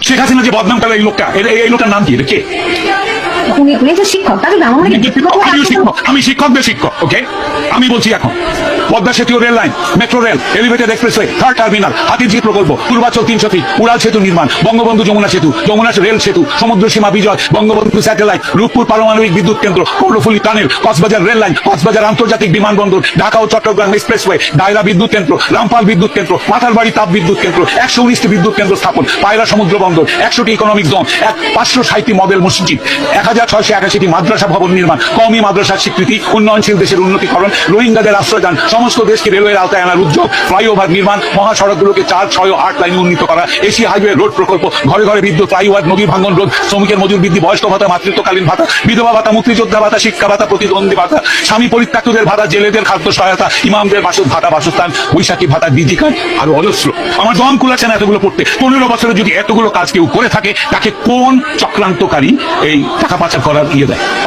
শেখ হাসিনা যে বদনাম করে এই লোকটা, এই লোকটার নাম কি? এটা কে? উনি যে শিক্ষক, তাকে আমি শিক্ষকদের শিক্ষক। ওকে, আমি বলছি এখন পদ্মা সেতু, rail line, metro rail, elevated expressway, third terminal, Hatirjheel প্রকল্প, পূর্বাচল 300 ফিট, উড়াল সেতু নির্মাণ, বঙ্গবন্ধু যমুনা সেতু, যমুনা রেল সেতু, সমুদ্র সীমা বিজয়, বঙ্গবন্ধু স্যাটেলাইট, রূপপুর পারমাণবিক বিদ্যুৎ কেন্দ্র, Karnaphuli tunnel, Cox's Bazar rail line, Cox's Bazar আন্তর্জাতিক বিমানবন্দর, ঢাকা ও চট্টগ্রাম এক্সপ্রেসওয়ে, দায়রা বিদ্যুৎ কেন্দ্র, রামপাল বিদ্যুৎ কেন্দ্র, মাথারবাড়ি তাপ বিদ্যুৎ কেন্দ্র, 119টি বিদ্যুৎ কেন্দ্র স্থাপন, পায়রা সমুদ্র বন্দর, 100টি ইকোনমিক জোন, 560টি মডেল মসজিদ, 1681টি মাদ্রাসা ভবন নির্মাণ, কওমি মাদ্রাসার স্বীকৃতি, উন্নয়নশীল দেশের উন্নতিকরণ, রোহিঙ্গাদের আশ্রয়দান, সমস্ত দেশকে রেলওয়ের আওতায় আনার উদ্যোগ, ফ্লাইওভার নির্মাণ, মহাসড়কগুলোকে 4, 6 ও 8 লাইনে উন্নীত করা, এশিয়া হাইওয়ে রোড প্রকল্প, ঘরে ঘরে বিদ্যুৎ, ফ্লাইওভার, নদী ভাঙ্গন রোধ, শ্রমিকের মজুর বৃদ্ধি, বয়স্ক ভাতা, মাতৃত্বকালীন ভাতা, বিধবা ভাতা, মুক্তিযোদ্ধা ভাতা, শিক্ষা ভাতা, প্রতিদ্বন্দ্বী ভাতা, স্বামী পরিত্যক্তদের ভাতা, জেলেদের খাদ্য সহায়তা, ইমামদের বাসদ ভাতা, বাসস্থান, বৈশাখী ভাতা, ডিজি কার্ড, আরো অজস্র। আমার দম কুলাচ্ছে না এতগুলো পড়তে। 15 বছরে যদি এতগুলো কাজ কেউ করে থাকে, তাকে কোন চক্রান্তকারী এই টাকা পাচার করার দেয়?